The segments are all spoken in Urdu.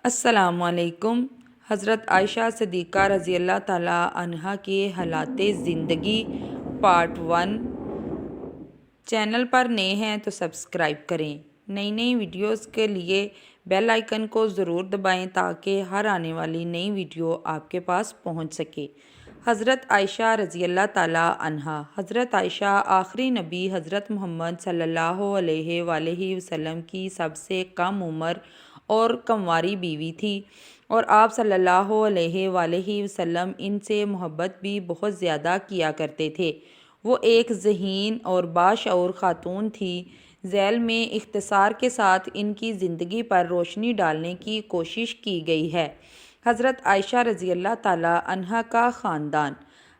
السلام علیکم۔ حضرت عائشہ صدیقہ رضی اللہ تعالیٰ عنہا کے حالات زندگی پارٹ 1 چینل پر نئے ہیں تو سبسکرائب کریں۔ نئی نئی ویڈیوز کے لیے بیل آئیکن کو ضرور دبائیں تاکہ ہر آنے والی نئی ویڈیو آپ کے پاس پہنچ سکے۔ حضرت عائشہ رضی اللہ تعالیٰ عنہا۔ حضرت عائشہ آخری نبی حضرت محمد صلی اللہ علیہ وآلہ وسلم کی سب سے کم عمر اور کنواری بیوی تھی، اور آپ صلی اللہ علیہ وآلہ وسلم ان سے محبت بھی بہت زیادہ کیا کرتے تھے۔ وہ ایک ذہین اور باشعور خاتون تھی۔ ذیل میں اختصار کے ساتھ ان کی زندگی پر روشنی ڈالنے کی کوشش کی گئی ہے۔ حضرت عائشہ رضی اللہ تعالیٰ عنہا کا خاندان۔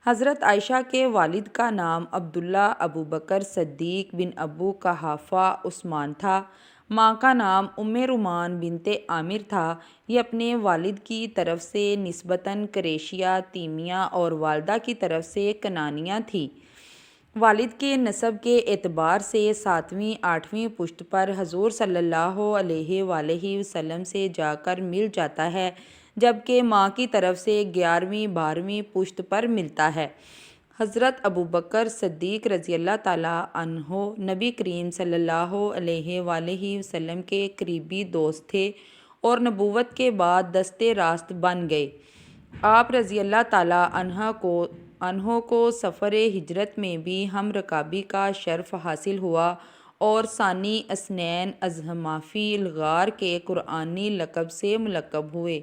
حضرت عائشہ کے والد کا نام عبداللہ ابو بکر صدیق بن ابو قحافہ عثمان تھا۔ ماں کا نام رومان بنت عامر تھا۔ یہ اپنے والد کی طرف سے نسبتاً قریشیہ تیمیہ اور والدہ کی طرف سے کنانیہ تھی۔ والد کے نسب کے اعتبار سے 7ویں 8ویں پشت پر حضور صلی اللہ علیہ وآلہ وسلم سے جا کر مل جاتا ہے، جبکہ ماں کی طرف سے 11ویں 12ویں پشت پر ملتا ہے۔ حضرت ابو بکر صدیق رضی اللہ تعالیٰ عنہ نبی کریم صلی اللہ علیہ وآلہ وسلم کے قریبی دوست تھے اور نبوت کے بعد دست راست بن گئے۔ آپ رضی اللہ تعالیٰ عنہ کو سفر ہجرت میں بھی ہم رکابی کا شرف حاصل ہوا اور ثانی اثنین اصحاب فی الغار کے قرآنی لقب سے ملقب ہوئے۔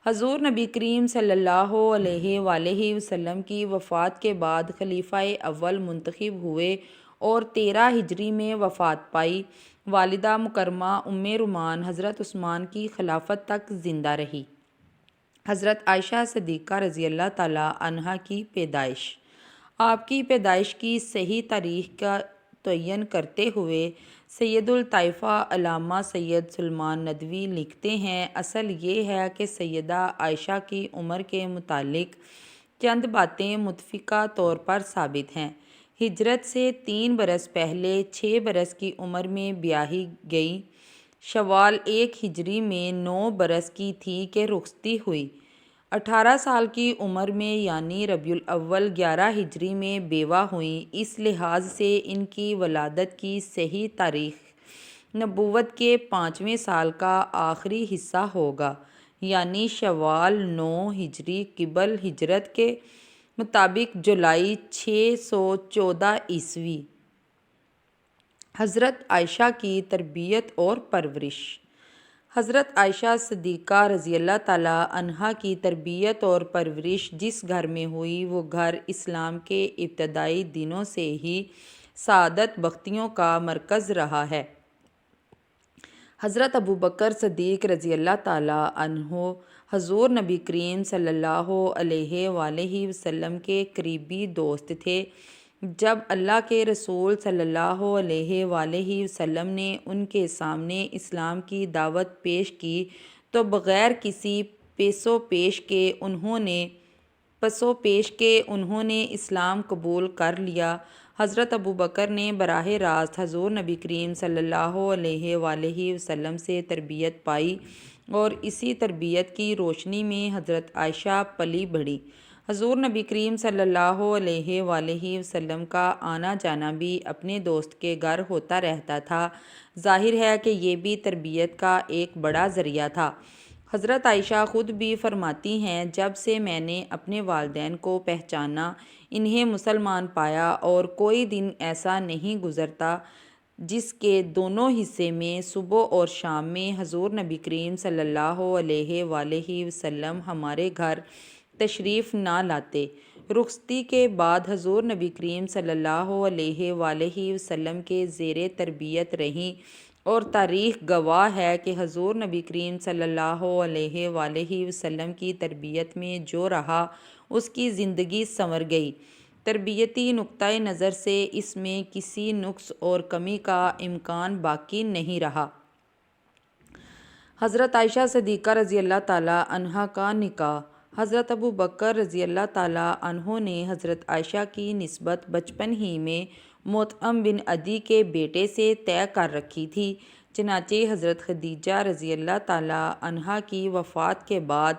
حضور نبی کریم صلی اللہ علیہ وآلہ وسلم کی وفات کے بعد خلیفہ اول منتخب ہوئے اور 13 ہجری میں وفات پائی۔ والدہ مکرمہ رومان حضرت عثمان کی خلافت تک زندہ رہی۔ حضرت عائشہ صدیقہ رضی اللہ تعالیٰ عنہا کی پیدائش۔ آپ کی پیدائش کی صحیح تاریخ کا تعین کرتے ہوئے سید الطائفہ علامہ سید سلیمان ندوی لکھتے ہیں، اصل یہ ہے کہ سیدہ عائشہ کی عمر کے متعلق چند باتیں متفقہ طور پر ثابت ہیں۔ ہجرت سے 3 برس پہلے 6 برس کی عمر میں بیاہی گئیں۔ شوال 1 ہجری میں 9 برس کی تھی کہ رخصتی ہوئی۔ 18 سال کی عمر میں یعنی ربیع الاول 11 ہجری میں بیوہ ہوئیں۔ اس لحاظ سے ان کی ولادت کی صحیح تاریخ نبوت کے 5ویں سال کا آخری حصہ ہوگا، یعنی شوال 9 ہجری قبل ہجرت کے مطابق جولائی 614 عیسوی۔ حضرت عائشہ کی تربیت اور پرورش۔ حضرت عائشہ صدیقہ رضی اللہ تعالیٰ عنہا کی تربیت اور پرورش جس گھر میں ہوئی، وہ گھر اسلام کے ابتدائی دنوں سے ہی سعادت بختیوں کا مرکز رہا ہے۔ حضرت ابو بکر صدیق رضی اللہ تعالیٰ عنہ حضور نبی کریم صلی اللہ علیہ وآلہ وسلم کے قریبی دوست تھے۔ جب اللہ کے رسول صلی اللہ علیہ وآلہ وسلم نے ان کے سامنے اسلام کی دعوت پیش کی تو بغیر کسی پسو پیش کے انہوں نے اسلام قبول کر لیا۔ حضرت ابو بکر نے براہ راست حضور نبی کریم صلی اللہ علیہ وآلہ وسلم سے تربیت پائی اور اسی تربیت کی روشنی میں حضرت عائشہ پلی بڑھی۔ حضور نبی کریم صلی اللہ علیہ وآلہ وسلم کا آنا جانا بھی اپنے دوست کے گھر ہوتا رہتا تھا۔ ظاہر ہے کہ یہ بھی تربیت کا ایک بڑا ذریعہ تھا۔ حضرت عائشہ خود بھی فرماتی ہیں، جب سے میں نے اپنے والدین کو پہچانا، انہیں مسلمان پایا، اور کوئی دن ایسا نہیں گزرتا جس کے دونوں حصے میں صبح اور شام میں حضور نبی کریم صلی اللہ علیہ وآلہ وسلم ہمارے گھر تشریف نہ لاتے۔ رخصتی کے بعد حضور نبی کریم صلی اللہ علیہ وآلہ وسلم کے زیر تربیت رہیں، اور تاریخ گواہ ہے کہ حضور نبی کریم صلی اللہ علیہ وآلہ وسلم کی تربیت میں جو رہا اس کی زندگی سنور گئی۔ تربیتی نقطۂ نظر سے اس میں کسی نقص اور کمی کا امکان باقی نہیں رہا۔ حضرت عائشہ صدیقہ رضی اللہ تعالیٰ عنہا کا نکاح۔ حضرت ابو بکر رضی اللہ تعالیٰ عنہ نے حضرت عائشہ کی نسبت بچپن ہی میں مطعم بن عدی کے بیٹے سے طے کر رکھی تھی۔ چنانچہ حضرت خدیجہ رضی اللہ تعالیٰ عنہا کی وفات کے بعد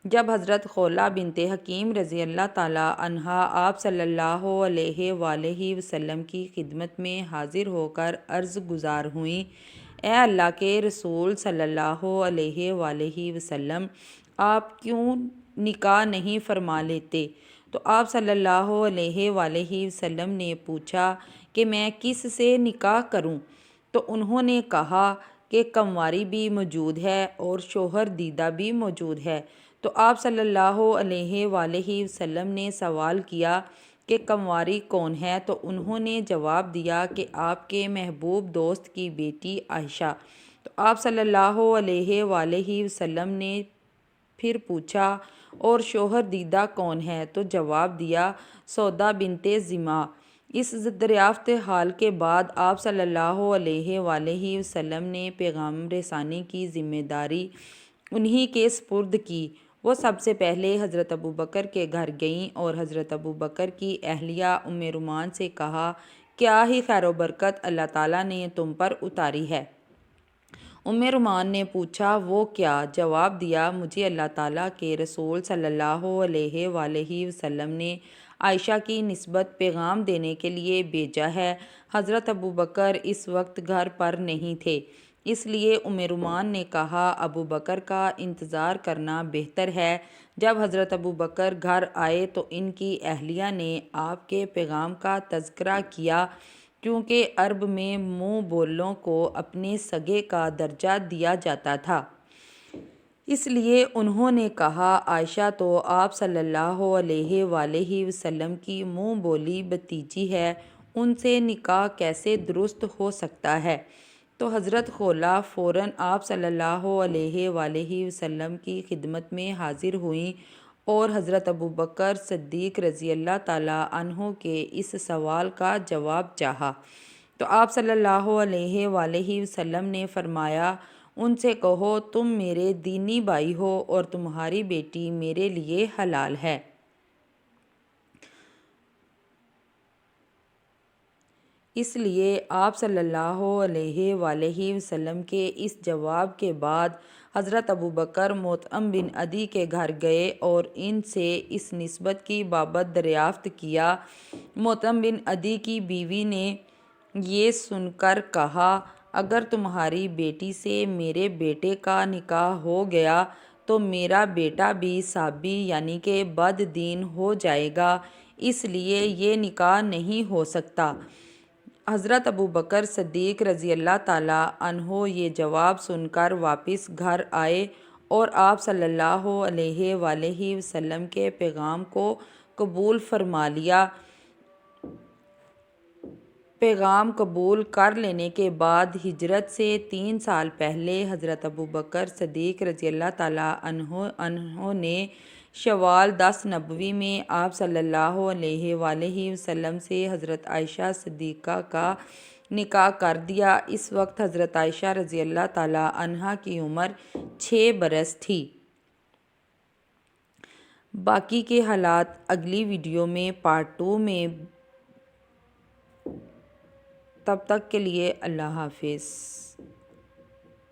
جب حضرت خولہ بنت حکیم رضی اللہ تعالیٰ عنہا آپ صلی اللہ علیہ وآلہ وسلم کی خدمت میں حاضر ہو کر عرض گزار ہوئیں، اے اللہ کے رسول صلی اللہ علیہ وآلہ وسلم، آپ کیوں نکاح نہیں فرما لیتے؟ تو آپ صلی اللہ علیہ وآلہ وسلم نے پوچھا کہ میں کس سے نکاح کروں؟ تو انہوں نے کہا کہ کنواری بھی موجود ہے اور شوہر دیدہ بھی موجود ہے۔ تو آپ صلی اللہ علیہ وآلہ وسلم نے سوال کیا کہ کنواری کون ہے؟ تو انہوں نے جواب دیا کہ آپ کے محبوب دوست کی بیٹی عائشہ۔ تو آپ صلی اللہ علیہ وآلہ وسلم نے پھر پوچھا اور شوہر دیدہ کون ہے؟ تو جواب دیا سودا بنت زمعہ۔ اس دریافت حال کے بعد آپ صلی اللہ علیہ وآلہ وسلم نے پیغام رسانی کی ذمہ داری انہی کے سپرد کی۔ وہ سب سے پہلے حضرت ابوبکر کے گھر گئیں اور حضرت ابوبکر کی اہلیہ ام رومان سے کہا، کیا ہی خیر و برکت اللہ تعالیٰ نے تم پر اتاری ہے؟ ام رومان نے پوچھا، وہ کیا؟ جواب دیا، مجھے اللہ تعالیٰ کے رسول صلی اللہ علیہ وآلہ وسلم نے عائشہ کی نسبت پیغام دینے کے لیے بھیجا ہے۔ حضرت ابوبکر اس وقت گھر پر نہیں تھے، اس لیے ام رومان نے کہا ابوبکر کا انتظار کرنا بہتر ہے۔ جب حضرت ابوبکر گھر آئے تو ان کی اہلیہ نے آپ کے پیغام کا تذکرہ کیا، کیونکہ عرب میں منہ بولوں کو اپنے سگے کا درجہ دیا جاتا تھا، اس لیے انہوں نے کہا عائشہ تو آپ صلی اللہ علیہ وآلہ وسلم کی منہ بولی بھتیجی ہے، ان سے نکاح کیسے درست ہو سکتا ہے؟ تو حضرت خولہ فوراً آپ صلی اللہ علیہ وآلہ وسلم کی خدمت میں حاضر ہوئیں اور حضرت ابوبکر صدیق رضی اللہ تعالیٰ عنہ کے اس سوال کا جواب چاہا۔ تو آپ صلی اللہ علیہ وآلہ وسلم نے فرمایا، ان سے کہو تم میرے دینی بھائی ہو اور تمہاری بیٹی میرے لیے حلال ہے۔ اس لیے آپ صلی اللہ علیہ وآلہ وسلم کے اس جواب کے بعد حضرت ابوبکر مطعم بن عدی کے گھر گئے اور ان سے اس نسبت کی بابت دریافت کیا۔ مطعم بن عدی کی بیوی نے یہ سن کر کہا، اگر تمہاری بیٹی سے میرے بیٹے کا نکاح ہو گیا تو میرا بیٹا بھی صابی یعنی کہ بد دین ہو جائے گا، اس لیے یہ نکاح نہیں ہو سکتا۔ حضرت ابوبکر صدیق رضی اللہ تعالیٰ عنہ یہ جواب سن کر واپس گھر آئے اور آپ صلی اللہ علیہ وآلہ وسلم کے پیغام کو قبول فرما لیا۔ پیغام قبول کر لینے کے بعد ہجرت سے 3 سال پہلے حضرت ابوبکر صدیق رضی اللہ تعالیٰ عنہ نے شوال 10 نبوی میں آپ صلی اللہ علیہ وآلہ وسلم سے حضرت عائشہ صدیقہ کا نکاح کر دیا۔ اس وقت حضرت عائشہ رضی اللہ تعالیٰ عنہا کی عمر 6 برس تھی۔ باقی کے حالات اگلی ویڈیو میں پارٹ 2 میں۔ تب تک کے لیے اللہ حافظ۔